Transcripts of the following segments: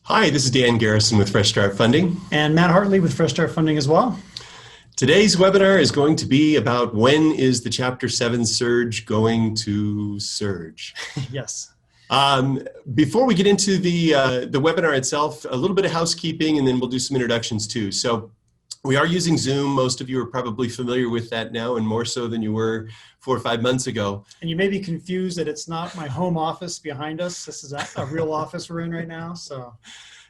Hi, this is Dan Garrison with Fresh Start Funding. And Matt Hartley with Fresh Start Funding as well. Today's webinar is going to be about when is the Chapter 7 surge going to surge? Yes. Before we get into the webinar itself, a little bit of housekeeping and then we'll do some introductions too. So we are using Zoom. Most of you are probably familiar with that now, and more so than you were 4 or 5 months ago. And you may be confused that it's not my home office behind us. This is a real office we're in right now. So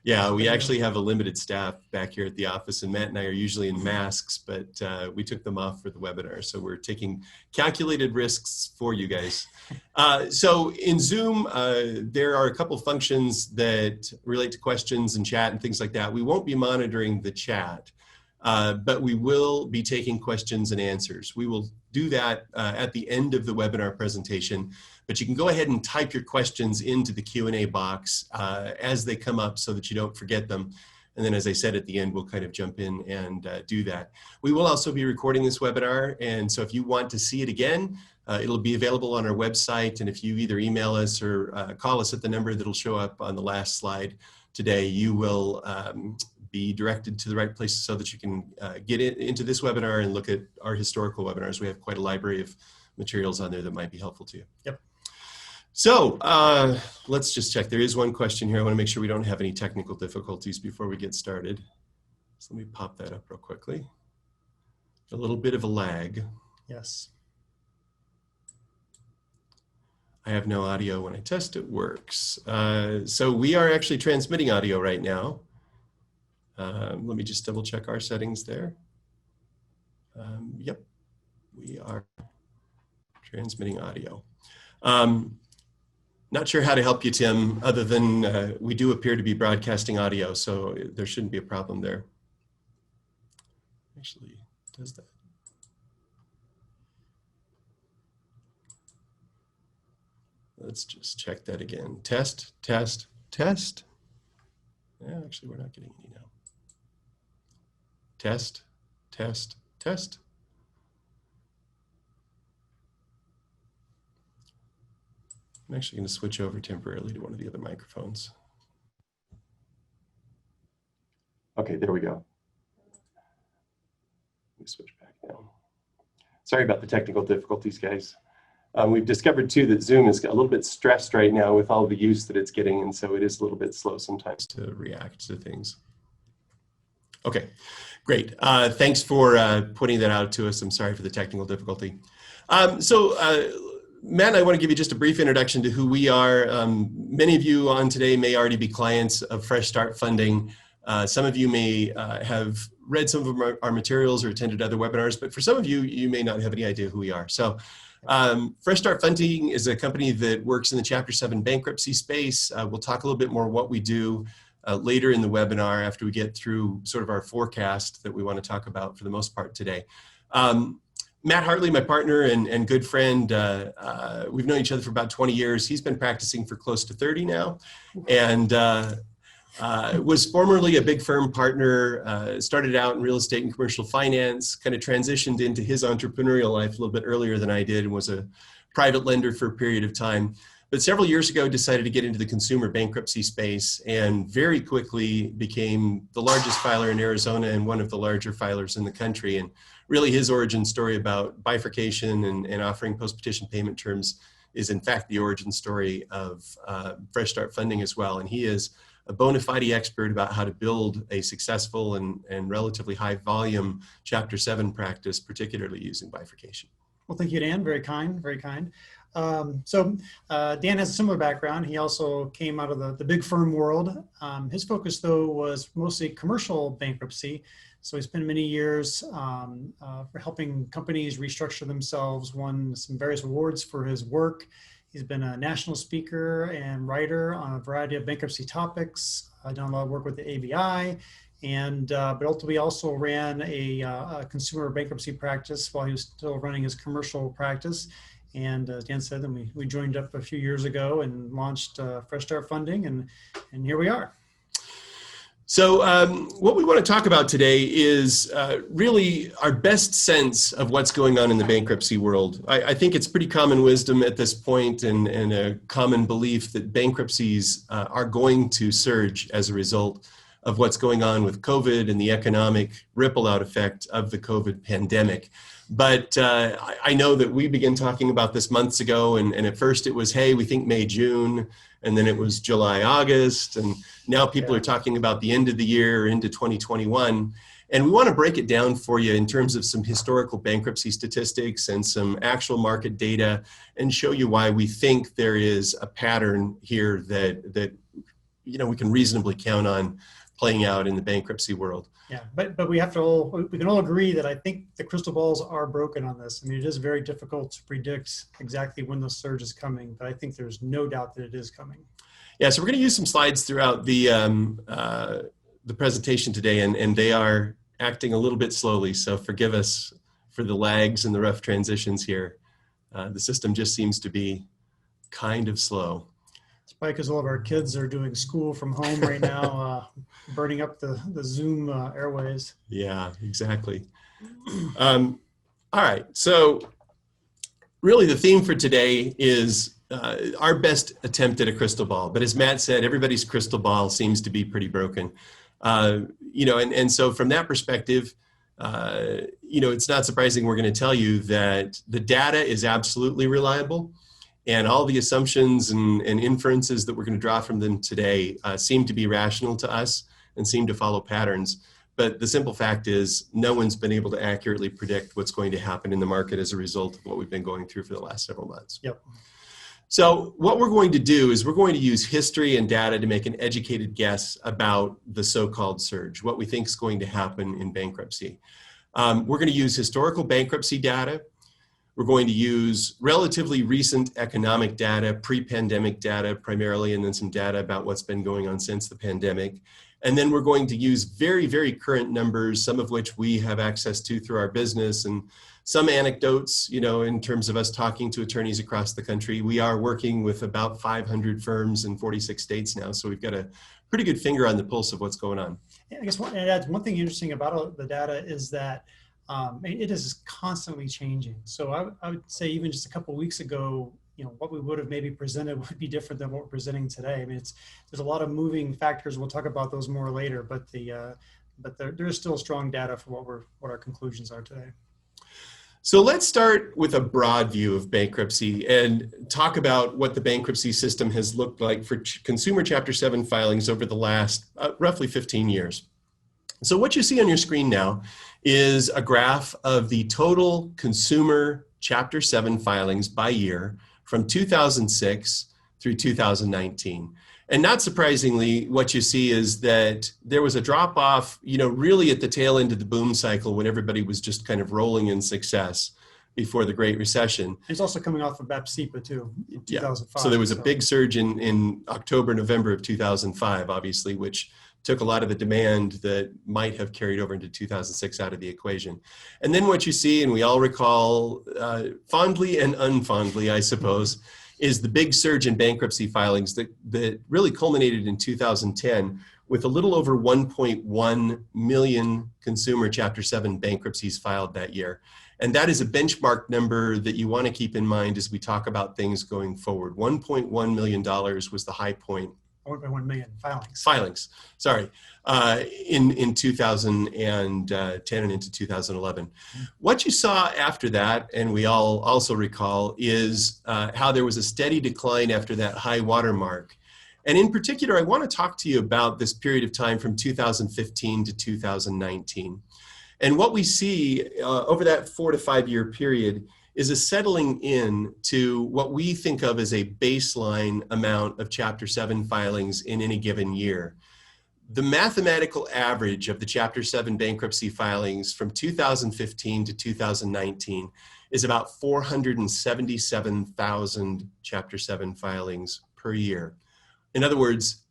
yeah, we actually have a limited staff back here at the office, and Matt and I are usually in masks, but we took them off for the webinar. So we're taking calculated risks for you guys. So in Zoom, there are a couple functions that relate to questions and chat and things like that. We won't be monitoring the chat, but we will be taking questions and answers. We will do that at the end of the webinar presentation. But you can go ahead and type your questions into the Q&A box as they come up so that you don't forget them. And then, as I said, at the end, we'll kind of jump in and do that. We will also be recording this webinar. And so if you want to see it again, it'll be available on our website. And if you either email us or call us at the number that'll show up on the last slide today, you will be directed to the right place so that you can get into this webinar and look at our historical webinars. We have quite a library of materials on there that might be helpful to you. Yep. So let's just check. There is one question here. I want to make sure we don't have any technical difficulties before we get started. So let me pop that up real quickly. A little bit of a lag. Yes. I have no audio. When I test, it works. So we are actually transmitting audio right now. Let me just double check our settings there. Yep, we are transmitting audio. Not sure how to help you, Tim, other than we do appear to be broadcasting audio, so there shouldn't be a problem there. Actually, does that? Let's just check that again. Test, test, test. Yeah, actually, we're not getting any now. Test, test, test. I'm actually going to switch over temporarily to one of the other microphones. Okay, there we go. Let me switch back now. Sorry about the technical difficulties, guys. We've discovered too that Zoom is a little bit stressed right now with all the use that it's getting, and so it is a little bit slow sometimes to react to things. Okay, great. Thanks for pointing that out to us. I'm sorry for the technical difficulty. Matt and I want to give you just a brief introduction to who we are. Many of you on today may already be clients of Fresh Start Funding. Some of you may have read some of our materials or attended other webinars, but for some of you, you may not have any idea who we are. So Fresh Start Funding is a company that works in the Chapter 7 bankruptcy space. We'll talk a little bit more what we do later in the webinar after we get through sort of our forecast that we want to talk about for the most part today. Matt Hartley, my partner and good friend, we've known each other for about 20 years. He's been practicing for close to 30 now, and was formerly a big firm partner, started out in real estate and commercial finance, kind of transitioned into his entrepreneurial life a little bit earlier than I did, and was a private lender for a period of time. But several years ago, decided to get into the consumer bankruptcy space and very quickly became the largest filer in Arizona and one of the larger filers in the country. And really his origin story about bifurcation and offering post-petition payment terms is in fact the origin story of Fresh Start Funding as well. And he is a bona fide expert about how to build a successful and relatively high volume Chapter 7 practice, particularly using bifurcation. Well, thank you, Dan. Very kind, very kind. Dan has a similar background. He also came out of the big firm world. His focus, though, was mostly commercial bankruptcy. So he spent many years for helping companies restructure themselves, won some various awards for his work. He's been a national speaker and writer on a variety of bankruptcy topics. Done a lot of work with the ABI, but ultimately also ran a consumer bankruptcy practice while he was still running his commercial practice. And as Dan said, then we joined up a few years ago and launched Fresh Start Funding, and here we are. So what we want to talk about today is really our best sense of what's going on in the bankruptcy world. I think it's pretty common wisdom at this point and a common belief that bankruptcies are going to surge as a result of what's going on with COVID and the economic ripple out effect of the COVID pandemic. But I know that we began talking about this months ago, and at first it was, hey, we think May, June, and then it was July, August, and now people are talking about the end of the year into 2021. And we want to break it down for you in terms of some historical bankruptcy statistics and some actual market data, and show you why we think there is a pattern here that we can reasonably count on playing out in the bankruptcy world. Yeah, but we can all agree that I think the crystal balls are broken on this. I mean, it is very difficult to predict exactly when the surge is coming, but I think there's no doubt that it is coming. Yeah, so we're going to use some slides throughout the presentation today, and they are acting a little bit slowly, so forgive us for the lags and the rough transitions here. The system just seems to be kind of slow. It's probably because all of our kids are doing school from home right now, burning up the Zoom airways. Yeah, exactly. All right, so really the theme for today is our best attempt at a crystal ball. But as Matt said, everybody's crystal ball seems to be pretty broken. And so from that perspective, it's not surprising we're going to tell you that the data is absolutely reliable. And all the assumptions and inferences that we're going to draw from them today seem to be rational to us and seem to follow patterns. But the simple fact is no one's been able to accurately predict what's going to happen in the market as a result of what we've been going through for the last several months. Yep. So what we're going to do is we're going to use history and data to make an educated guess about the so-called surge, what we think is going to happen in bankruptcy. We're going to use historical bankruptcy data. We're going to use relatively recent economic data, pre-pandemic data primarily, and then some data about what's been going on since the pandemic. And then we're going to use very, very current numbers, some of which we have access to through our business, and some anecdotes, in terms of us talking to attorneys across the country. We are working with about 500 firms in 46 states now, so we've got a pretty good finger on the pulse of what's going on. I guess one thing interesting about the data is that it is constantly changing. So I would say even just a couple of weeks ago, what we would have maybe presented would be different than what we're presenting today. I mean, there's a lot of moving factors. We'll talk about those more later, but there is still strong data for what our conclusions are today. So let's start with a broad view of bankruptcy and talk about what the bankruptcy system has looked like for consumer Chapter 7 filings over the last roughly 15 years. So what you see on your screen now is a graph of the total consumer Chapter 7 filings by year from 2006 through 2019. And not surprisingly, what you see is that there was a drop off, really at the tail end of the boom cycle when everybody was just kind of rolling in success before the Great Recession. It's also coming off of BAPSIPA too, in 2005. Yeah. So there was a big surge in October, November of 2005, obviously, which took a lot of the demand that might have carried over into 2006 out of the equation. And then what you see, and we all recall fondly and unfondly, I suppose, is the big surge in bankruptcy filings that really culminated in 2010 with a little over 1.1 million consumer Chapter 7 bankruptcies filed that year. And that is a benchmark number that you want to keep in mind as we talk about things going forward. $1.1 million was the high point. 1.1 million filings, sorry, in 2010 and into 2011. What you saw after that, and we all also recall, is how there was a steady decline after that high water mark. And in particular, I want to talk to you about this period of time from 2015 to 2019. And what we see over that 4 to 5 year period is a settling in to what we think of as a baseline amount of Chapter 7 filings in any given year. The mathematical average of the Chapter 7 bankruptcy filings from 2015 to 2019 is about 477,000 Chapter 7 filings per year. In other words,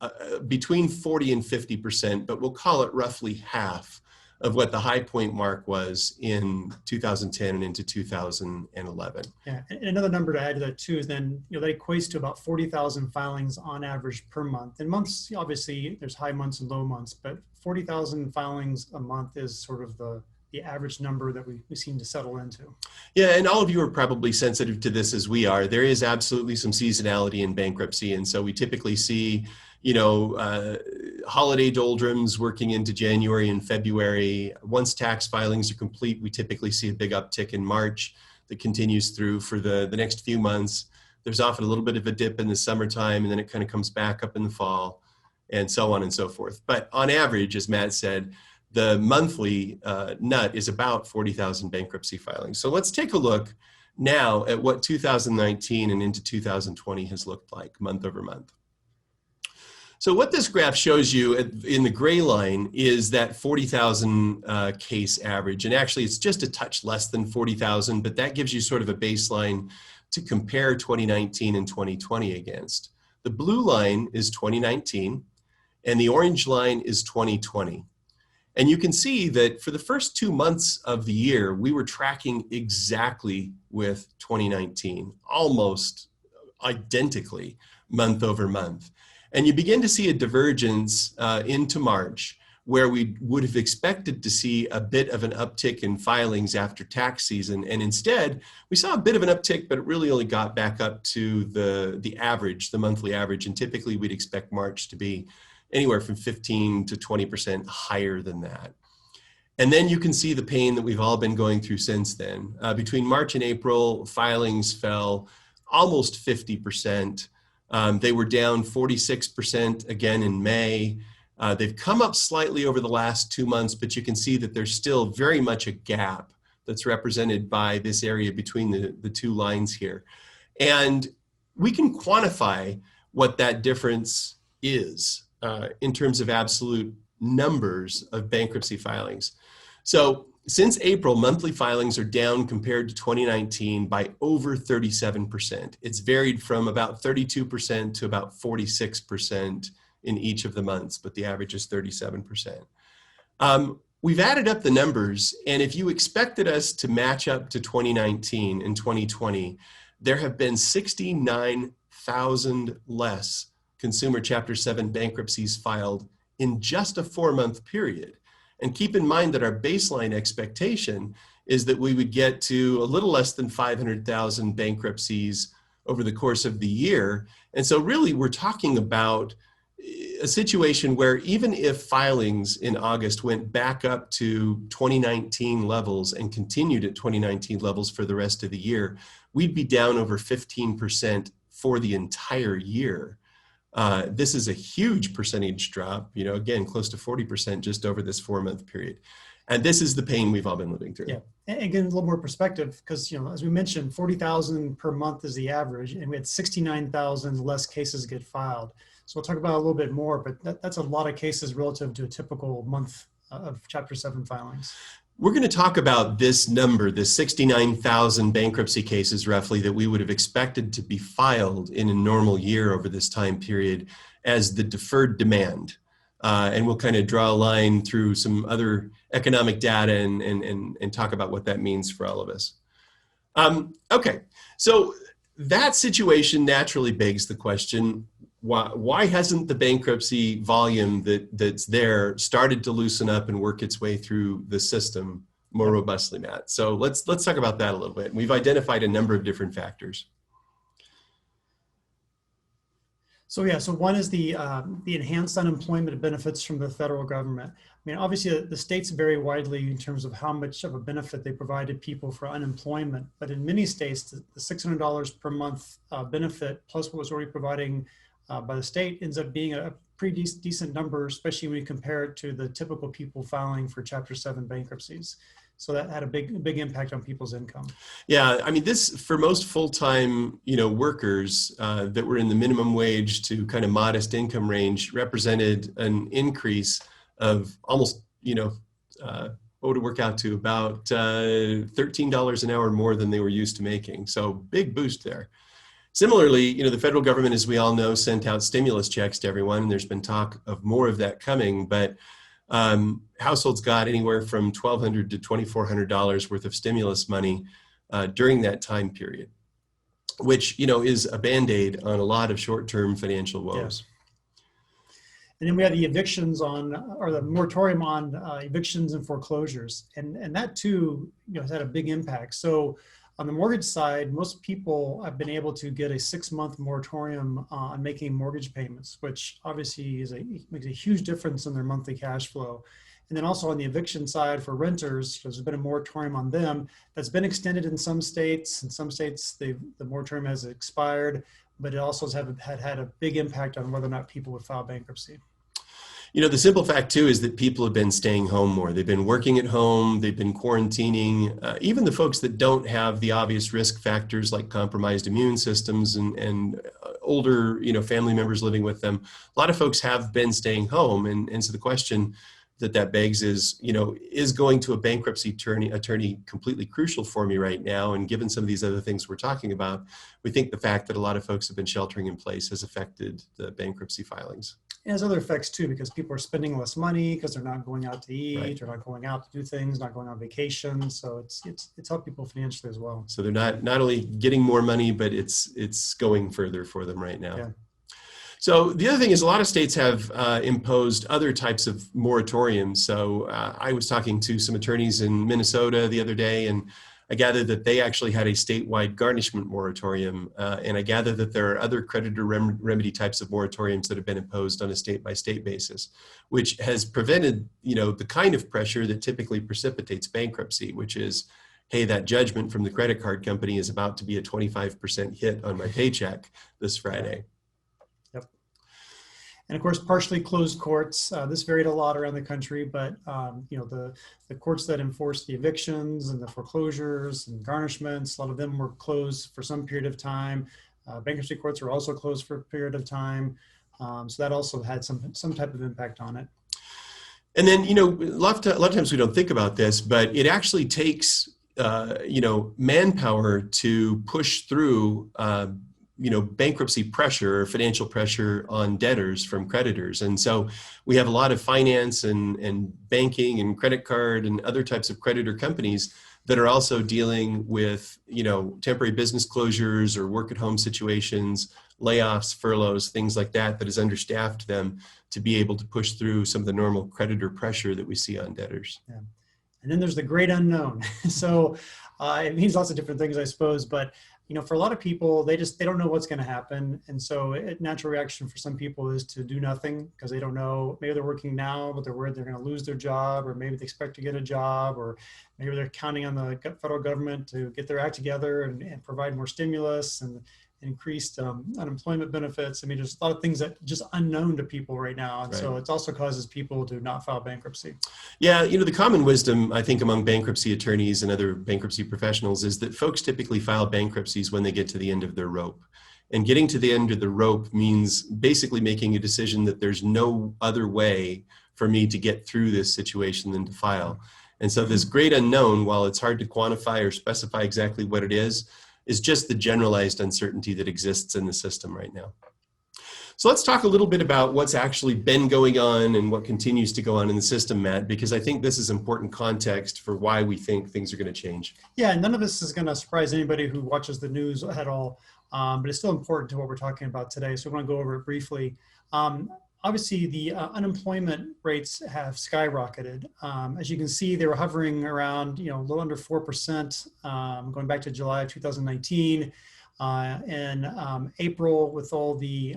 between 40 and 50%, but we'll call it roughly half of what the high point mark was in 2010 and into 2011. Yeah, and another number to add to that too is then, that equates to about 40,000 filings on average per month. And months, obviously, there's high months and low months, but 40,000 filings a month is sort of the average number that we seem to settle into. Yeah, and all of you are probably sensitive to this as we are. There is absolutely some seasonality in bankruptcy, and so we typically see, holiday doldrums working into January and February. Once tax filings are complete, we typically see a big uptick in March that continues through for the next few months. There's often a little bit of a dip in the summertime, and then it kind of comes back up in the fall, and so on and so forth. But on average, as Matt said, the monthly nut is about 40,000 bankruptcy filings. So let's take a look now at what 2019 and into 2020 has looked like month over month. So what this graph shows you in the gray line is that 40,000 case average. And actually, it's just a touch less than 40,000, but that gives you sort of a baseline to compare 2019 and 2020 against. The blue line is 2019, and the orange line is 2020. And you can see that for the first 2 months of the year, we were tracking exactly with 2019, almost identically month over month. And you begin to see a divergence into March, where we would have expected to see a bit of an uptick in filings after tax season. And instead, we saw a bit of an uptick, but it really only got back up to the average, the monthly average. And typically, we'd expect March to be anywhere from 15 to 20% higher than that. And then you can see the pain that we've all been going through since then. Between March and April, filings fell almost 50%. They were down 46% again in May. They've come up slightly over the last 2 months, but you can see that there's still very much a gap that's represented by this area between the two lines here. And we can quantify what that difference is in terms of absolute numbers of bankruptcy filings. So since April, monthly filings are down compared to 2019 by over 37%. It's varied from about 32% to about 46% in each of the months, but the average is 37%. We've added up the numbers, and if you expected us to match up to 2019 and 2020, there have been 69,000 less Consumer Chapter 7 bankruptcies filed in just a 4-month period. And keep in mind that our baseline expectation is that we would get to a little less than 500,000 bankruptcies over the course of the year. And so really we're talking about a situation where even if filings in August went back up to 2019 levels and continued at 2019 levels for the rest of the year, we'd be down over 15% for the entire year. This is a huge percentage drop, again, close to 40% just over this 4-month period. And this is the pain we've all been living through. Yeah, and again, a little more perspective, because, as we mentioned, 40,000 per month is the average, and we had 69,000 less cases get filed. So we'll talk about it a little bit more, but that's a lot of cases relative to a typical month of Chapter 7 filings. We're going to talk about this number, the 69,000 bankruptcy cases roughly that we would have expected to be filed in a normal year over this time period as the deferred demand. And we'll kind of draw a line through some other economic data and talk about what that means for all of us. Okay, so that situation naturally begs the question, why hasn't the bankruptcy volume that's there started to loosen up and work its way through the system more robustly, Matt? So let's talk about that a little bit. We've identified a number of different factors. So one is the enhanced unemployment benefits from the federal government. I mean, obviously the states vary widely in terms of how much of a benefit they provide to people for unemployment, but in many states, the $600 per month benefit plus what was already providing by the state ends up being a pretty decent number, especially when you compare it to the typical people filing for Chapter 7 bankruptcies. So that had a big impact on people's income. Yeah, I mean, this for most full-time, workers that were in the minimum wage to kind of modest income range represented an increase of almost, what would it work out to? About $13 an hour more than they were used to making. So big boost there. Similarly, the federal government, as we all know, sent out stimulus checks to everyone, and there's been talk of more of that coming. But households got anywhere from $1,200 to $2,400 worth of stimulus money during that time period, which, is a Band-Aid on a lot of short-term financial woes. Yeah. And then we had the evictions or the moratorium on evictions and foreclosures. And that too, has had a big impact. So on the mortgage side, most people have been able to get a 6-month moratorium on making mortgage payments, which obviously makes a huge difference in their monthly cash flow. And then also on the eviction side for renters, there's been a moratorium on them that's been extended in some states. In some states, the moratorium has expired, but it also has had a big impact on whether or not people would file bankruptcy. The simple fact too is that people have been staying home more. They've been working at home, they've been quarantining. Even the folks that don't have the obvious risk factors like compromised immune systems and older, family members living with them, a lot of folks have been staying home. And so the question that begs is, is going to a bankruptcy attorney completely crucial for me right now? And given some of these other things we're talking about, we think the fact that a lot of folks have been sheltering in place has affected the bankruptcy filings. It has other effects too, because people are spending less money because they're not going out to eat, Right. or not going out to do things, not going on vacation. So it's helped people financially as well. So they're not only getting more money, but it's going further for them right now. Yeah. So the other thing is a lot of states have imposed other types of moratoriums. So I was talking to some attorneys in Minnesota the other day, and I gathered that they actually had a statewide garnishment moratorium. And I gather that there are other creditor remedy types of moratoriums that have been imposed on a state-by-state basis, which has prevented, the kind of pressure that typically precipitates bankruptcy, which is, hey, that judgment from the credit card company is about to be a 25% hit on my paycheck this Friday. Yep. And of course, partially closed courts. This varied a lot around the country, but the courts that enforce the evictions and the foreclosures and garnishments, a lot of them were closed for some period of time. Bankruptcy courts were also closed for a period of time. So that also had some type of impact on it. And then, a lot of times we don't think about this, but it actually takes, manpower to push through bankruptcy pressure or financial pressure on debtors from creditors. And so we have a lot of finance and banking and credit card and other types of creditor companies that are also dealing with, temporary business closures or work at home situations, layoffs, furloughs, things like that has understaffed them to be able to push through some of the normal creditor pressure that we see on debtors. Yeah. And then there's the great unknown. So it means lots of different things, I suppose, but for a lot of people, they don't know what's going to happen. And so a natural reaction for some people is to do nothing because they don't know. Maybe they're working now, but they're worried they're going to lose their job, or maybe they expect to get a job, or maybe they're counting on the federal government to get their act together and provide more stimulus and increased unemployment benefits. I mean, there's a lot of things that are just unknown to people right now. And so it also causes people to not file bankruptcy. Yeah, the common wisdom, I think, among bankruptcy attorneys and other bankruptcy professionals is that folks typically file bankruptcies when they get to the end of their rope. And getting to the end of the rope means basically making a decision that there's no other way for me to get through this situation than to file. And so this great unknown, while it's hard to quantify or specify exactly what it is just the generalized uncertainty that exists in the system right now. So let's talk a little bit about what's actually been going on and what continues to go on in the system, Matt, because I think this is important context for why we think things are going to change. Yeah, and none of this is going to surprise anybody who watches the news at all, but it's still important to what we're talking about today. So I want to go over it briefly. Obviously, the unemployment rates have skyrocketed. As you can see, they were hovering around, a little under 4%, going back to July of 2019. In April, with all the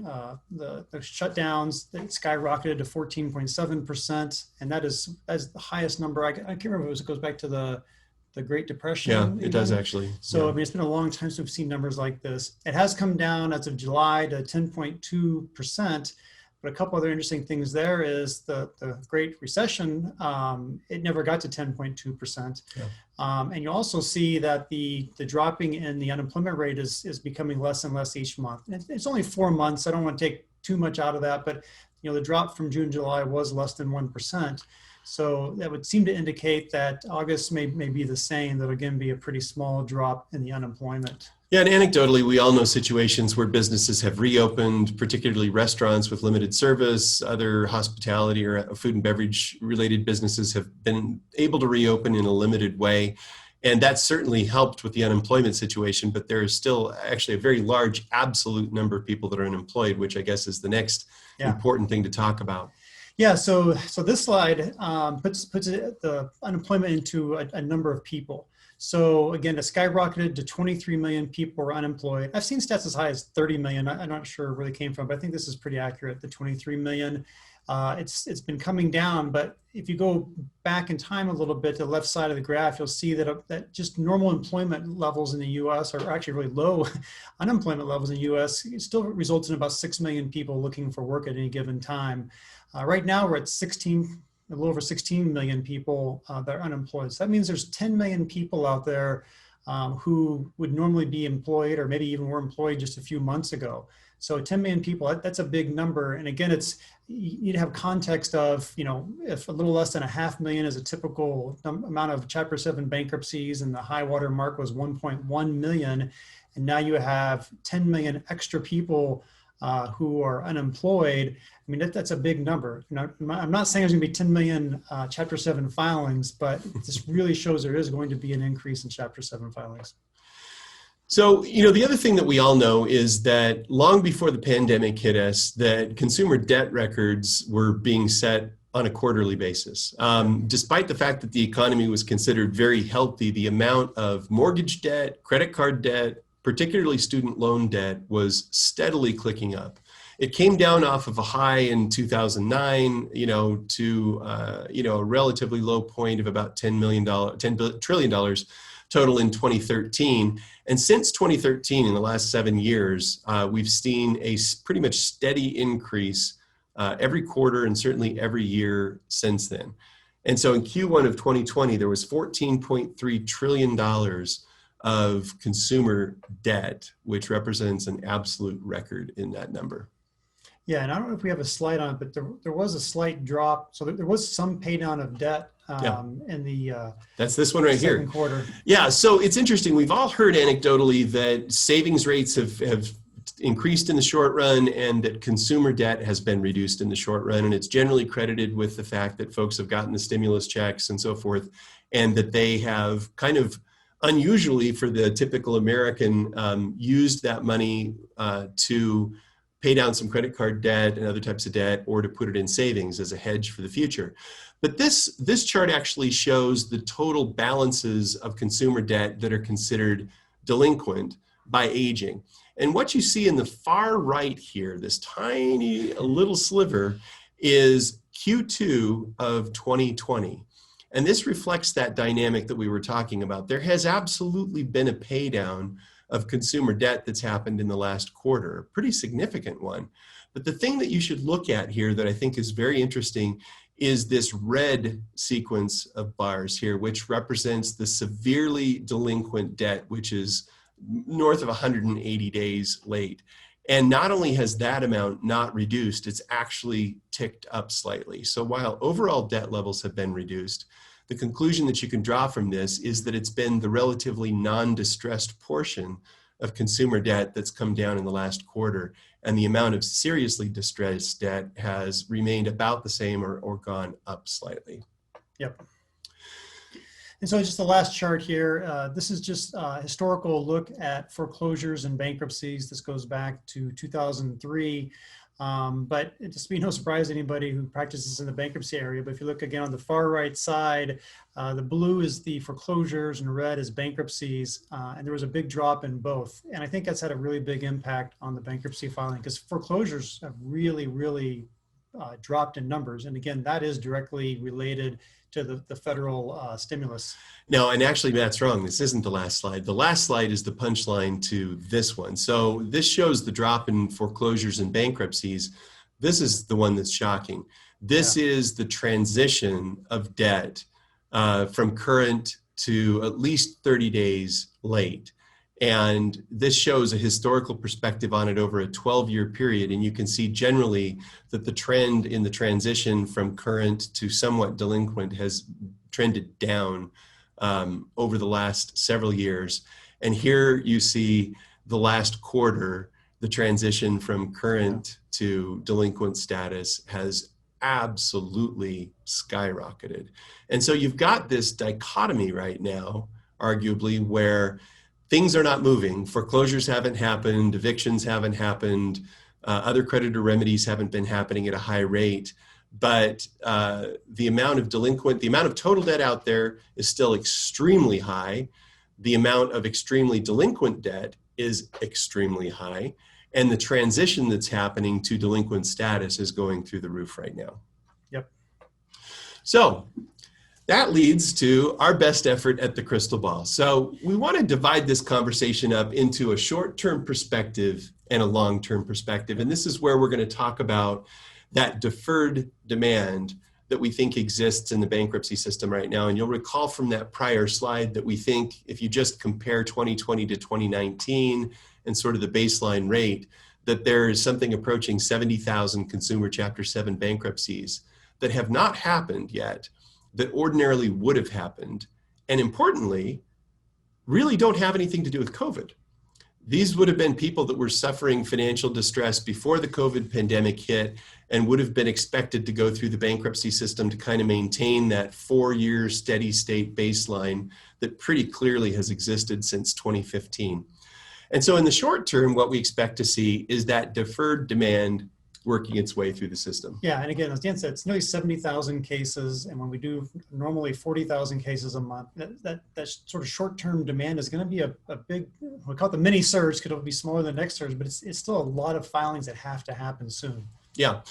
shutdowns, it skyrocketed to 14.7%, and that's the highest number. I can't remember if it goes back to the Great Depression. Yeah, it does actually. So, I mean, it's been a long time since we've seen numbers like this. It has come down as of July to 10.2%. But a couple other interesting things there is the Great Recession, it never got to 10.2%. Yeah. And you also see that the dropping in the unemployment rate is becoming less and less each month. It's only 4 months. I don't want to take too much out of that, but the drop from June, July was less than 1%. So that would seem to indicate that August may be the same. That'll again be a pretty small drop in the unemployment. Yeah, and anecdotally, we all know situations where businesses have reopened, particularly restaurants with limited service, other hospitality or food and beverage related businesses have been able to reopen in a limited way. And that's certainly helped with the unemployment situation, but there is still actually a very large absolute number of people that are unemployed, which I guess is the next important thing to talk about. Yeah, so this slide puts the unemployment into a number of people. So again, it skyrocketed to 23 million people were unemployed. I've seen stats as high as 30 million. I'm not sure where they came from, but I think this is pretty accurate, the 23 million. It's been coming down, but if you go back in time a little bit to the left side of the graph, you'll see that just normal employment levels in the U.S. are actually really low. Unemployment levels in the U.S. still results in about 6 million people looking for work at any given time. Right now, we're at a little over 16 million people that are unemployed. So that means there's 10 million people out there who would normally be employed or maybe even were employed just a few months ago. So 10 million people, that's a big number. And again, you need to have context of, if a little less than 500,000 is a typical amount of Chapter 7 bankruptcies and the high water mark was 1.1 million, and now you have 10 million extra people who are unemployed. I mean, that's a big number. I'm not saying there's going to be 10 million Chapter 7 filings, but this really shows there is going to be an increase in Chapter 7 filings. So, the other thing that we all know is that long before the pandemic hit us, that consumer debt records were being set on a quarterly basis. Despite the fact that the economy was considered very healthy, the amount of mortgage debt, credit card debt, particularly student loan debt, was steadily clicking up. It came down off of a high in 2009, to a relatively low point of about $10 trillion total in 2013. And since 2013, in the last 7 years, we've seen a pretty much steady increase every quarter and certainly every year since then. And so in Q1 of 2020, there was $14.3 trillion of consumer debt, which represents an absolute record in that number. Yeah, and I don't know if we have a slide on it, but there was a slight drop. So there was some pay down of debt in the that's this one right here. Second quarter. Yeah, so it's interesting. We've all heard anecdotally that savings rates have increased in the short run and that consumer debt has been reduced in the short run. And it's generally credited with the fact that folks have gotten the stimulus checks and so forth, and that they have kind of unusually for the typical American used that money to pay down some credit card debt and other types of debt, or to put it in savings as a hedge for the future. But this chart actually shows the total balances of consumer debt that are considered delinquent by aging. And what you see in the far right here, this tiny little sliver, is Q2 of 2020. And this reflects that dynamic that we were talking about. There has absolutely been a pay down of consumer debt that's happened in the last quarter, a pretty significant one. But the thing that you should look at here that I think is very interesting is this red sequence of bars here, which represents the severely delinquent debt, which is north of 180 days late. And not only has that amount not reduced, it's actually ticked up slightly. So while overall debt levels have been reduced, the conclusion that you can draw from this is that it's been the relatively non-distressed portion of consumer debt that's come down in the last quarter, and the amount of seriously distressed debt has remained about the same or gone up slightly. Yep. And so just the last chart here, this is just a historical look at foreclosures and bankruptcies. This goes back to 2003. But it just be no surprise to anybody who practices in the bankruptcy area. But if you look again on the far right side, the blue is the foreclosures and red is bankruptcies. And there was a big drop in both. And I think that's had a really big impact on the bankruptcy filing because foreclosures have really, really dropped in numbers. And again, that is directly related to the federal stimulus. No, and actually Matt's wrong. This isn't the last slide. The last slide is the punchline to this one. So this shows the drop in foreclosures and bankruptcies. This is the one that's shocking. This is the transition of debt from current to at least 30 days late. And this shows a historical perspective on it over a 12-year period. And you can see generally that the trend in the transition from current to somewhat delinquent has trended down over the last several years. And here you see the last quarter, the transition from current to delinquent status has absolutely skyrocketed. And so you've got this dichotomy right now, arguably, where things are not moving. Foreclosures haven't happened, evictions haven't happened, other creditor remedies haven't been happening at a high rate. But the amount of total debt out there is still extremely high. The amount of extremely delinquent debt is extremely high. And the transition that's happening to delinquent status is going through the roof right now. Yep. So that leads to our best effort at the crystal ball. So we want to divide this conversation up into a short-term perspective and a long-term perspective. And this is where we're going to talk about that deferred demand that we think exists in the bankruptcy system right now. And you'll recall from that prior slide that we think if you just compare 2020 to 2019 and sort of the baseline rate, that there is something approaching 70,000 consumer Chapter 7 bankruptcies that have not happened yet, that ordinarily would have happened, and importantly, really don't have anything to do with COVID. These would have been people that were suffering financial distress before the COVID pandemic hit and would have been expected to go through the bankruptcy system to kind of maintain that 4-year steady state baseline that pretty clearly has existed since 2015. And so in the short term, what we expect to see is that deferred demand working its way through the system. Yeah, and again, as Dan said, it's nearly 70,000 cases, and when we do normally 40,000 cases a month, that sort of short-term demand is going to be a big, we call it the mini surge, because it'll be smaller than the next surge, but it's still a lot of filings that have to happen soon. Yeah.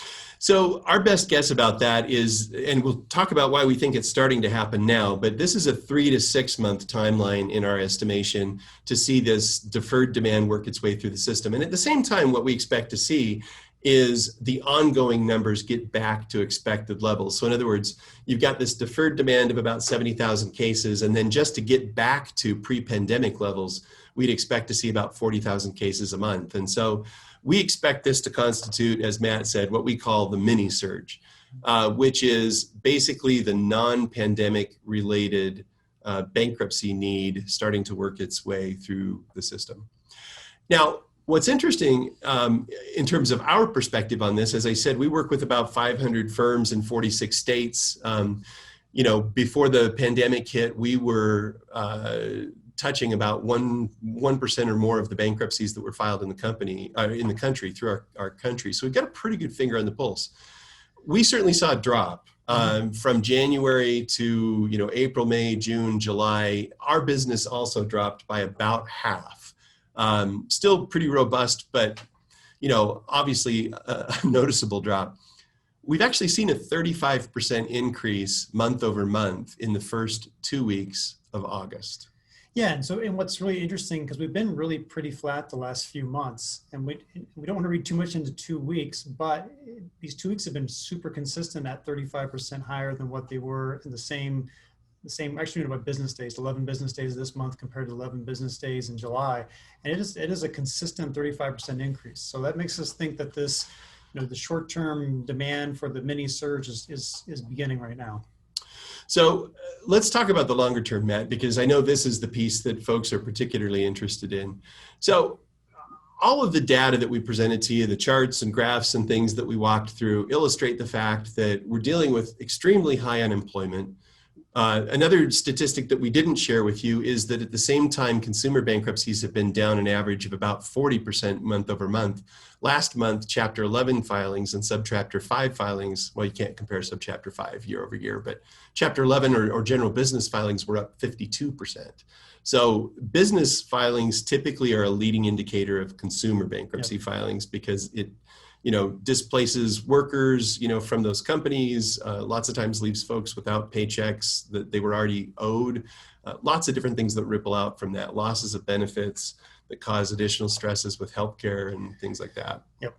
So our best guess about that is, and we'll talk about why we think it's starting to happen now, but this is a 3 to 6 month timeline in our estimation to see this deferred demand work its way through the system. And at the same time, what we expect to see is the ongoing numbers get back to expected levels. So in other words, you've got this deferred demand of about 70,000 cases, and then just to get back to pre-pandemic levels, we'd expect to see about 40,000 cases a month. And so we expect this to constitute, as Matt said, what we call the mini surge, which is basically the non-pandemic related bankruptcy need starting to work its way through the system. Now, what's interesting in terms of our perspective on this, as I said, we work with about 500 firms in 46 states. Before the pandemic hit, we were touching about 1% or more of the bankruptcies that were filed in the country through our country. So we've got a pretty good finger on the pulse. We certainly saw a drop from January to April, May, June, July. Our business also dropped by about half. Still pretty robust, but obviously a noticeable drop. We've actually seen a 35% increase month over month in the first 2 weeks of August. Yeah, and what's really interesting, because we've been really pretty flat the last few months, and we don't want to read too much into 2 weeks, but these 2 weeks have been super consistent at 35% higher than what they were in the same actually about business days, 11 business days this month compared to 11 business days in July. And it is a consistent 35% increase. So that makes us think that this, the short-term demand for the mini surge is beginning right now. So let's talk about the longer term, Matt, because I know this is the piece that folks are particularly interested in. So all of the data that we presented to you, the charts and graphs and things that we walked through, illustrate the fact that we're dealing with extremely high unemployment. Another statistic that we didn't share with you is that at the same time, consumer bankruptcies have been down an average of about 40% month over month. Last month, Chapter 11 filings and Subchapter 5 filings, well, you can't compare Subchapter 5 year over year, but Chapter 11 or general business filings were up 52%. So business filings typically are a leading indicator of consumer bankruptcy filings because it displaces workers, from those companies, lots of times leaves folks without paychecks that they were already owed, lots of different things that ripple out from that, losses of benefits that cause additional stresses with healthcare and things like that. Yep.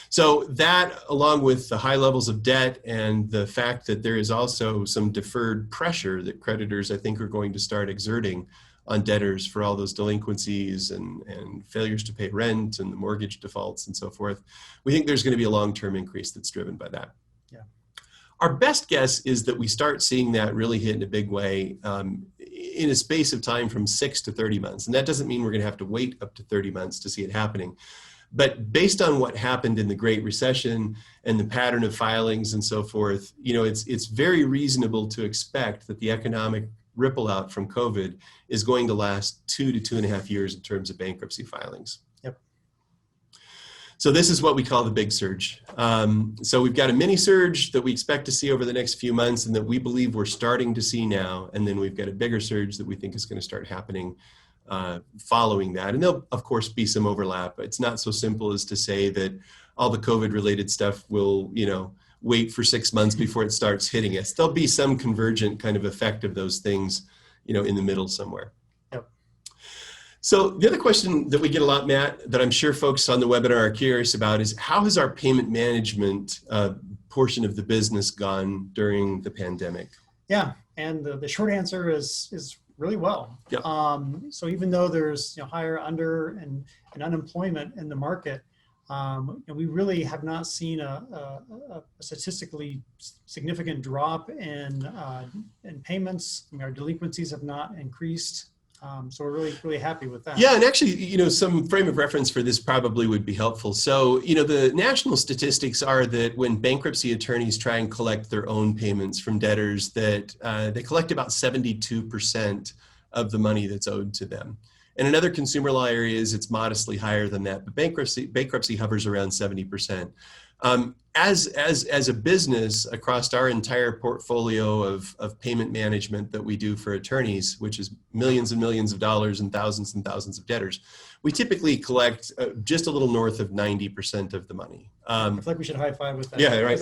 So that, along with the high levels of debt and the fact that there is also some deferred pressure that creditors, I think, are going to start exerting on debtors for all those delinquencies and failures to pay rent and the mortgage defaults and so forth, we think there's going to be a long-term increase that's driven by that. Our best guess is that we start seeing that really hit in a big way in a space of time from 6 to 30 months. And that doesn't mean we're going to have to wait up to 30 months to see it happening. But based on what happened in the Great Recession and the pattern of filings and so forth, it's very reasonable to expect that the economic ripple out from COVID is going to last 2 to 2.5 years in terms of bankruptcy filings. Yep. So this is what we call the big surge. So we've got a mini surge that we expect to see over the next few months and that we believe we're starting to see now. And then we've got a bigger surge that we think is going to start happening following that. And there'll, of course, be some overlap. It's not so simple as to say that all the COVID-related stuff will, wait for 6 months before it starts hitting us. There'll be some convergent kind of effect of those things, in the middle somewhere. Yep. So the other question that we get a lot, Matt, that I'm sure folks on the webinar are curious about is how has our payment management portion of the business gone during the pandemic? Yeah, and the short answer is really well. Yep. So even though there's higher under and unemployment in the market, we really have not seen a statistically significant drop in payments. Our delinquencies have not increased. So we're really happy with that. Yeah, and actually, some frame of reference for this probably would be helpful. So, the national statistics are that when bankruptcy attorneys try and collect their own payments from debtors, that they collect about 72% of the money that's owed to them. And in other consumer law areas, it's modestly higher than that, but bankruptcy hovers around 70%. As a business across our entire portfolio of payment management that we do for attorneys, which is millions and millions of dollars and thousands of debtors, we typically collect just a little north of 90% of the money. I feel like we should high five with that. Yeah, right.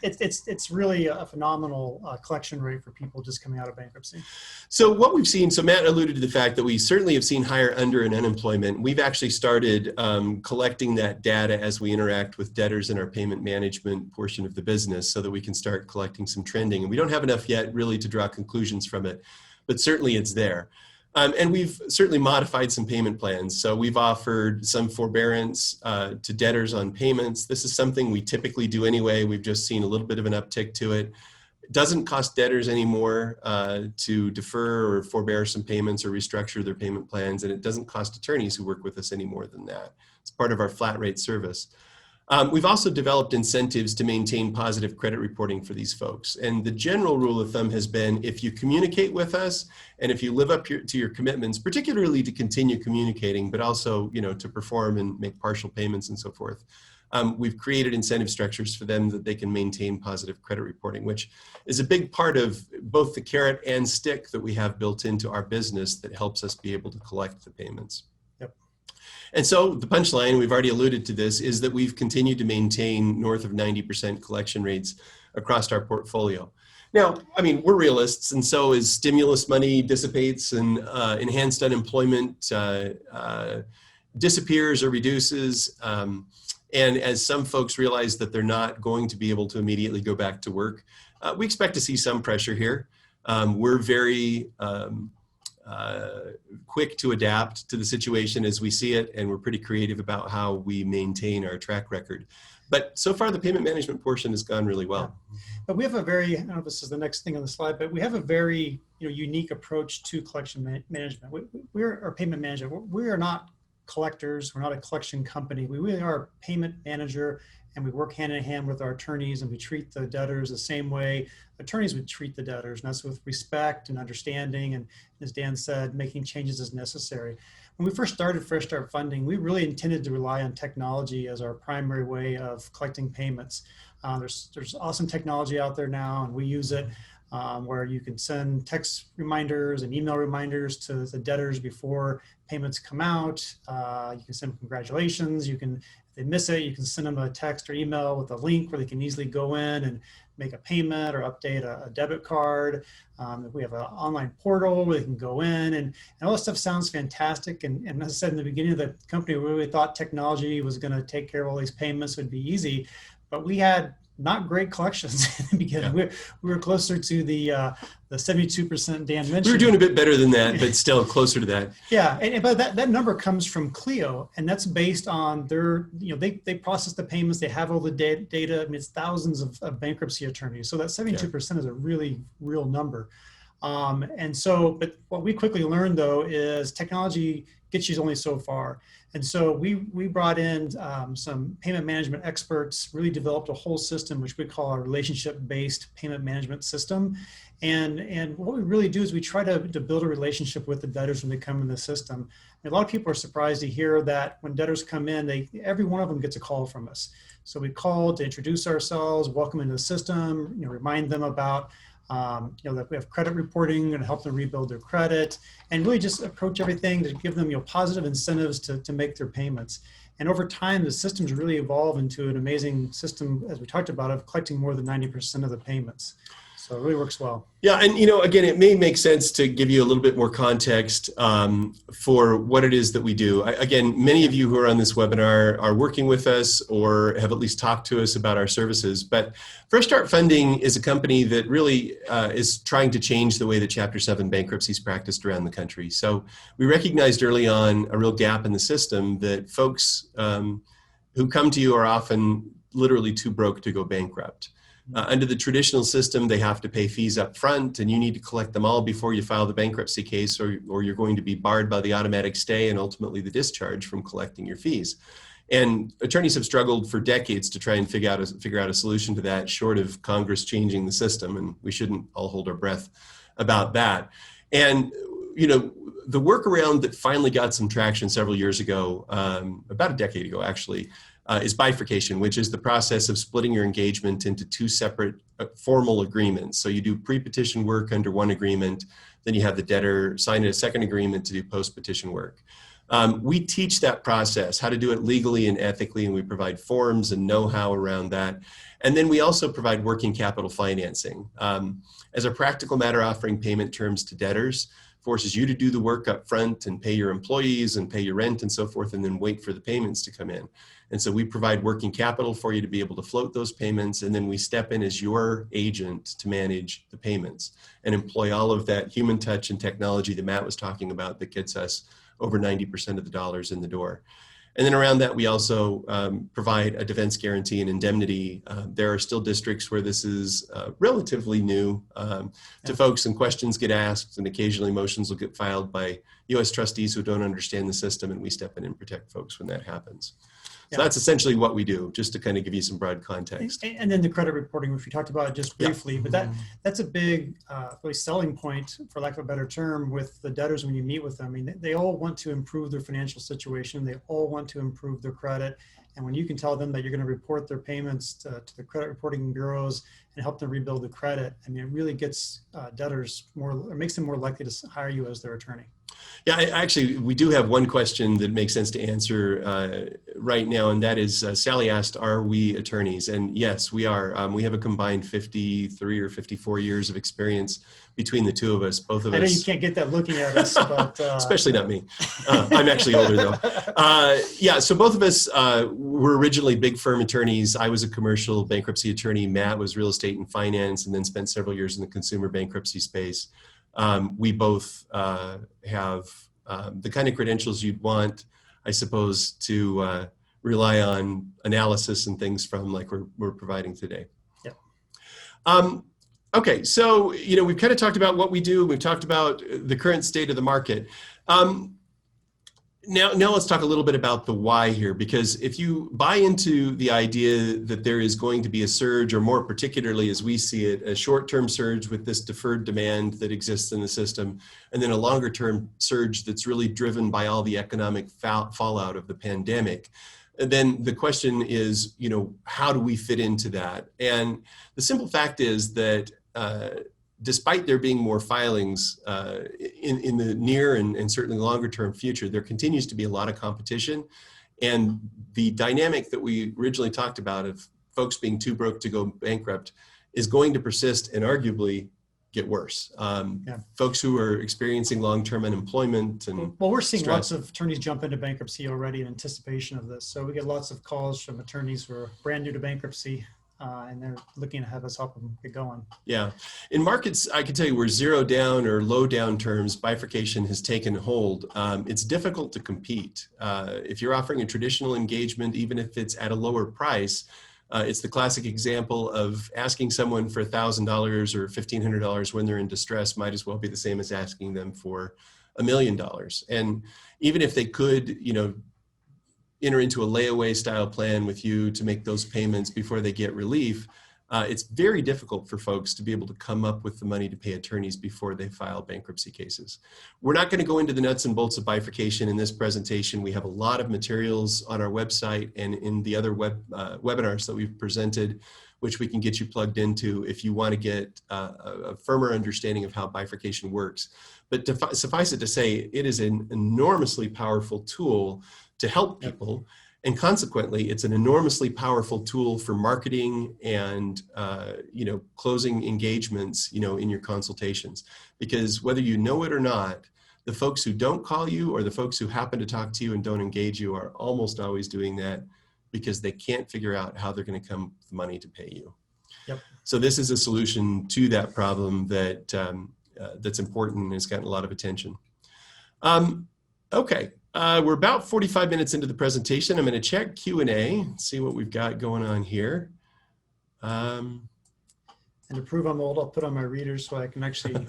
It's really a phenomenal collection rate for people just coming out of bankruptcy. So what we've seen, so Matt alluded to the fact that we certainly have seen higher under and unemployment. We've actually started collecting that data as we interact with debtors in our payment management portion of the business so that we can start collecting some trending. And we don't have enough yet really to draw conclusions from it, but certainly it's there. And we've certainly modified some payment plans. So we've offered some forbearance to debtors on payments. This is something we typically do anyway. We've just seen a little bit of an uptick to it. It doesn't cost debtors anymore to defer or forbear some payments or restructure their payment plans. And it doesn't cost attorneys who work with us any more than that. It's part of our flat rate service. We've also developed incentives to maintain positive credit reporting for these folks. And the general rule of thumb has been if you communicate with us and if you live up to your commitments, particularly to continue communicating, but also to perform and make partial payments and so forth, we've created incentive structures for them that they can maintain positive credit reporting, which is a big part of both the carrot and stick that we have built into our business that helps us be able to collect the payments. And so the punchline, we've already alluded to this, is that we've continued to maintain north of 90% collection rates across our portfolio. Now, we're realists, and so as stimulus money dissipates and enhanced unemployment disappears or reduces, and as some folks realize that they're not going to be able to immediately go back to work, we expect to see some pressure here. We're very quick to adapt to the situation as we see it, and we're pretty creative about how we maintain our track record. But so far, the payment management portion has gone really well. Yeah. But we have a very, I don't know if this is the next thing on the slide, but we have a very unique approach to collection management. We're our payment manager. We are not collectors. We're not a collection company. We really are a payment manager, and we work hand in hand with our attorneys, and we treat the debtors the same way attorneys would treat the debtors, and that's with respect and understanding, and as Dan said, making changes as necessary. When we first started Fresh Start Funding, we really intended to rely on technology as our primary way of collecting payments. There's awesome technology out there now, and we use it where you can send text reminders and email reminders to the debtors before payments come out. You can send them congratulations. You can, if they miss it, you can send them a text or email with a link where they can easily go in and make a payment or update a debit card. We have an online portal where they can go in, and all this stuff sounds fantastic. And as I said in the beginning of the company, we really thought technology was going to take care of all these payments, would be easy, but we had not great collections in the beginning. Yeah. We were closer to the 72% Dan mentioned. We were doing a bit better than that, but still closer to that. Yeah, but that number comes from Clio, and that's based on their, they process the payments, they have all the data. It's thousands of bankruptcy attorneys. So that 72% is a really real number. But what we quickly learned though is technology gets you only so far. And so we brought in some payment management experts, really developed a whole system, which we call our relationship-based payment management system. And what we really do is we try to build a relationship with the debtors when they come in the system. And a lot of people are surprised to hear that when debtors come in, every one of them gets a call from us. So we call to introduce ourselves, welcome into the system, remind them about that we have credit reporting and help them rebuild their credit, and really just approach everything to give them positive incentives to make their payments. And over time, the systems really evolve into an amazing system, as we talked about, of collecting more than 90% of the payments. So it really works well. Yeah, and again, it may make sense to give you a little bit more context for what it is that we do. Again, many of you who are on this webinar are working with us or have at least talked to us about our services. But Fresh Start Funding is a company that really is trying to change the way that Chapter 7 bankruptcy is practiced around the country. So we recognized early on a real gap in the system that folks who come to you are often literally too broke to go bankrupt. Under the traditional system, they have to pay fees up front, and you need to collect them all before you file the bankruptcy case, or you're going to be barred by the automatic stay and ultimately the discharge from collecting your fees. And attorneys have struggled for decades to try and figure out a solution to that, short of Congress changing the system, and we shouldn't all hold our breath about that. And the workaround that finally got some traction several years ago, about a decade ago actually, is bifurcation, which is the process of splitting your engagement into two separate formal agreements. So you do pre-petition work under one agreement, then you have the debtor sign a second agreement to do post-petition work. We teach that process, how to do it legally and ethically, and we provide forms and know-how around that. And then we also provide working capital financing. As a practical matter, offering payment terms to debtors forces you to do the work up front and pay your employees and pay your rent and so forth, and then wait for the payments to come in. And so we provide working capital for you to be able to float those payments, and then we step in as your agent to manage the payments and employ all of that human touch and technology that Matt was talking about that gets us over 90% of the dollars in the door. And then around that, we also provide a defense guarantee and indemnity. There are still districts where this is relatively new to folks, and questions get asked, and occasionally motions will get filed by U.S. trustees who don't understand the system, and we step in and protect folks when that happens. So that's essentially what we do, just to kind of give you some broad context. And then the credit reporting, which we talked about just briefly, but that's a big really selling point, for lack of a better term, with the debtors when you meet with them. I mean, they all want to improve their financial situation. They all want to improve their credit. And when you can tell them that you're going to report their payments to the credit reporting bureaus and help them rebuild the credit, I mean, it really gets debtors more, or makes them more likely to hire you as their attorney. Yeah, actually, we do have one question that makes sense to answer right now, and that is, Sally asked, are we attorneys? And yes, we are. We have a combined 53 or 54 years of experience between the two of us, both of us. I know you can't get that looking at us, but... Especially not me. I'm actually older, though. Yeah, so both of us were originally big firm attorneys. I was a commercial bankruptcy attorney. Matt was real estate and finance, and then spent several years in the consumer bankruptcy space. We both have the kind of credentials you'd want, I suppose, to rely on analysis and things from like we're providing today. Yeah. Okay, so we've kind of talked about what we do. We've talked about the current state of the market. Now let's talk a little bit about the why here, because if you buy into the idea that there is going to be a surge, or more particularly as we see it, a short-term surge with this deferred demand that exists in the system, and then a longer-term surge that's really driven by all the economic fallout of the pandemic, then the question is, how do we fit into that? And the simple fact is that despite there being more filings in the near and certainly longer term future, there continues to be a lot of competition. And the dynamic that we originally talked about of folks being too broke to go bankrupt is going to persist and arguably get worse. Folks who are experiencing long-term unemployment and well, we're seeing stress. lots of attorneys jump into bankruptcy already in anticipation of this. So we get lots of calls from attorneys who are brand new to bankruptcy. And they're looking to have us help them get going. Yeah. In markets, I can tell you where zero down or low down terms, bifurcation has taken hold. It's difficult to compete. If you're offering a traditional engagement, even if it's at a lower price, It's the classic example of asking someone for $1,000 or $1,500 when they're in distress might as well be the same as asking them for $1 million. And even if they could, enter into a layaway style plan with you to make those payments before they get relief, it's very difficult for folks to be able to come up with the money to pay attorneys before they file bankruptcy cases. We're not going to go into the nuts and bolts of bifurcation in this presentation. We have a lot of materials on our website and in the other webinars that we've presented, which we can get you plugged into if you want to get a firmer understanding of how bifurcation works. But suffice it to say, it is an enormously powerful tool to help people. And consequently, it's an enormously powerful tool for marketing and, closing engagements, in your consultations. Because whether you know it or not, the folks who don't call you or the folks who happen to talk to you and don't engage you are almost always doing that because they can't figure out how they're going to come up with money to pay you. Yep. So this is a solution to that problem that that's important and has gotten a lot of attention. Okay. We're about 45 minutes into the presentation. I'm going to check Q&A, see what we've got going on here. And to prove I'm old, I'll put on my reader so I can actually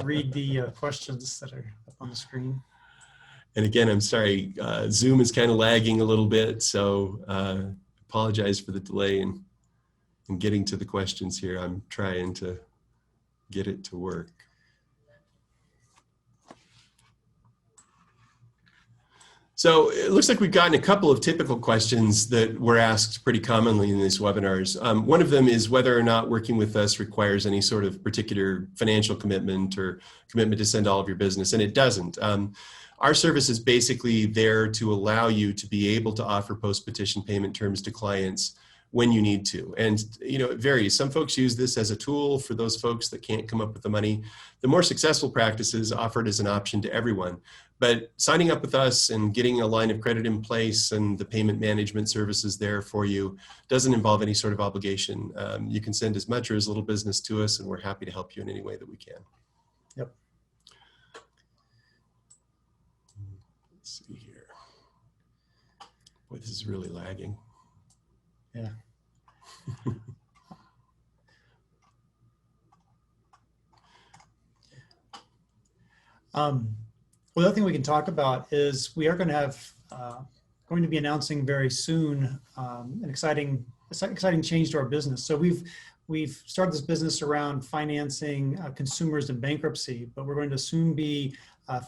read the questions that are up on the screen. And again, I'm sorry, Zoom is kind of lagging a little bit, so apologize for the delay in getting to the questions here. I'm trying to get it to work. So it looks like we've gotten a couple of typical questions that were asked pretty commonly in these webinars. One of them is whether or not working with us requires any sort of particular financial commitment or commitment to send all of your business, and it doesn't. Our service is basically there to allow you to be able to offer post-petition payment terms to clients when you need to. And it varies. Some folks use this as a tool for those folks that can't come up with the money. The more successful practices offer it as an option to everyone. But signing up with us and getting a line of credit in place and the payment management services there for you doesn't involve any sort of obligation. You can send as much or as little business to us, and we're happy to help you in any way that we can. Yep. Let's see here. Boy, this is really lagging. Yeah. Well, the other thing we can talk about is we are going to have going to be announcing very soon an exciting change to our business. So we've started this business around financing consumers in bankruptcy, but we're going to soon be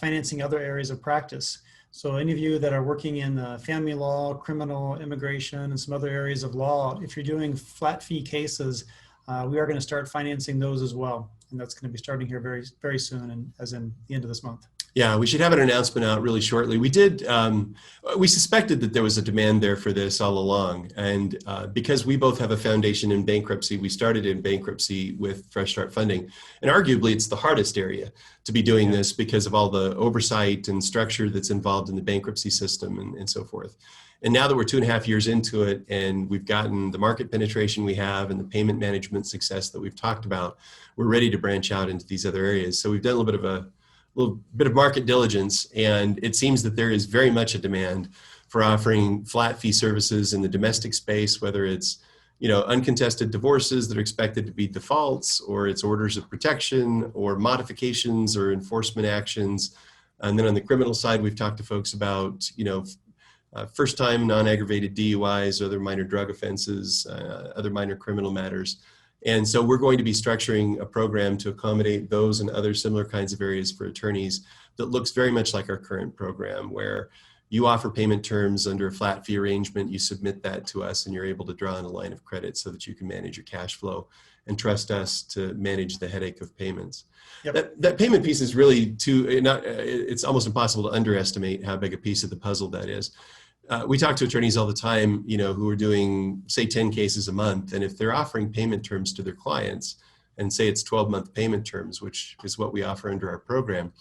financing other areas of practice. So any of you that are working in family law, criminal, immigration, and some other areas of law, if you're doing flat fee cases, we are going to start financing those as well. And that's going to be starting here very, very soon, and as in the end of this month. Yeah, we should have an announcement out really shortly. We did, we suspected that there was a demand there for this all along. And because we both have a foundation in bankruptcy, we started in bankruptcy with Fresh Start Funding. And arguably it's the hardest area to be doing this because of all the oversight and structure that's involved in the bankruptcy system and so forth. And now that we're 2.5 years into it and we've gotten the market penetration we have and the payment management success that we've talked about, we're ready to branch out into these other areas. So we've done a little bit of market diligence, and it seems that there is very much a demand for offering flat fee services in the domestic space, whether it's uncontested divorces that are expected to be defaults, or it's orders of protection or modifications or enforcement actions. And then on the criminal side, we've talked to folks about first time non-aggravated DUIs, other minor drug offenses, other minor criminal matters. And so we're going to be structuring a program to accommodate those and other similar kinds of areas for attorneys that looks very much like our current program, where you offer payment terms under a flat fee arrangement, you submit that to us, and you're able to draw on a line of credit so that you can manage your cash flow and trust us to manage the headache of payments. Yep. That payment piece is really it's almost impossible to underestimate how big a piece of the puzzle that is. We talk to attorneys all the time, who are doing, say, 10 cases a month. And if they're offering payment terms to their clients, and say it's 12-month payment terms, which is what we offer under our program,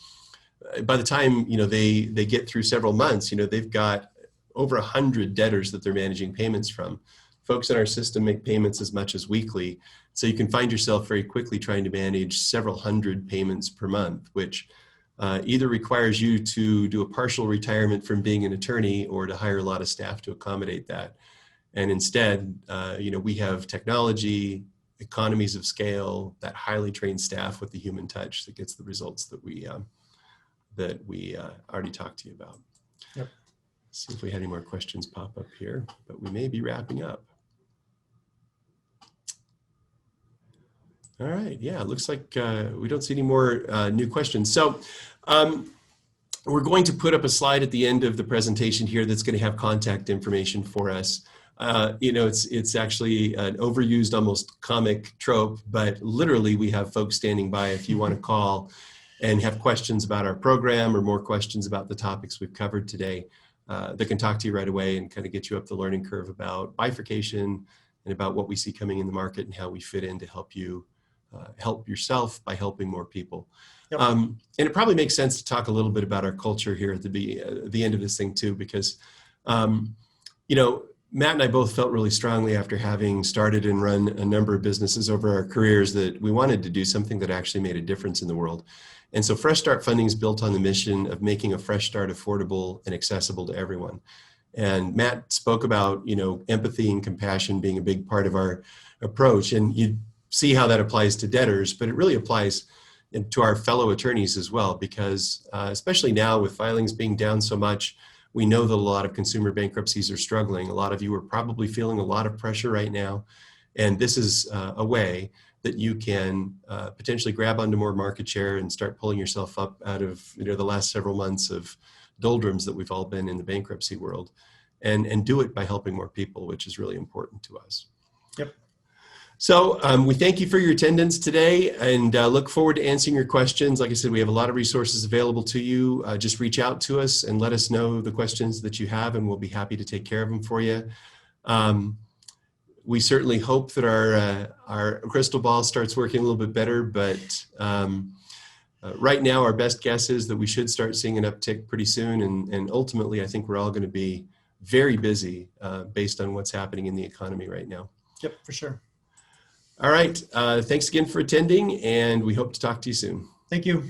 by the time, they get through several months, they've got over 100 debtors that they're managing payments from. Folks in our system make payments as much as weekly. So you can find yourself very quickly trying to manage several hundred payments per month, which either requires you to do a partial retirement from being an attorney or to hire a lot of staff to accommodate that. And instead, we have technology, economies of scale, that highly trained staff with the human touch that gets the results that we already talked to you about. Yep. See if we had any more questions pop up here, but we may be wrapping up. All right, yeah, it looks like we don't see any more new questions. So we're going to put up a slide at the end of the presentation here that's going to have contact information for us. It's actually an overused, almost comic trope, but literally we have folks standing by if you want to call and have questions about our program or more questions about the topics we've covered today. That can talk to you right away and kind of get you up the learning curve about bifurcation and about what we see coming in the market and how we fit in to help you help yourself by helping more people. Yep. And it probably makes sense to talk a little bit about our culture here at the end of this thing too, because Matt and I both felt really strongly after having started and run a number of businesses over our careers that we wanted to do something that actually made a difference in the world. And so Fresh Start Funding is built on the mission of making a fresh start affordable and accessible to everyone. And Matt spoke about, empathy and compassion being a big part of our approach. And you see how that applies to debtors, but it really applies to our fellow attorneys as well, because especially now with filings being down so much, we know that a lot of consumer bankruptcies are struggling. A lot of you are probably feeling a lot of pressure right now. And this is a way that you can potentially grab onto more market share and start pulling yourself up out of the last several months of doldrums that we've all been in the bankruptcy world, and do it by helping more people, which is really important to us. Yep. So we thank you for your attendance today and look forward to answering your questions. Like I said, we have a lot of resources available to you. Just reach out to us and let us know the questions that you have, and we'll be happy to take care of them for you. We certainly hope that our crystal ball starts working a little bit better, but right now our best guess is that we should start seeing an uptick pretty soon, and ultimately I think we're all going to be very busy based on what's happening in the economy right now. Yep, for sure. All right. Thanks again for attending, and we hope to talk to you soon. Thank you.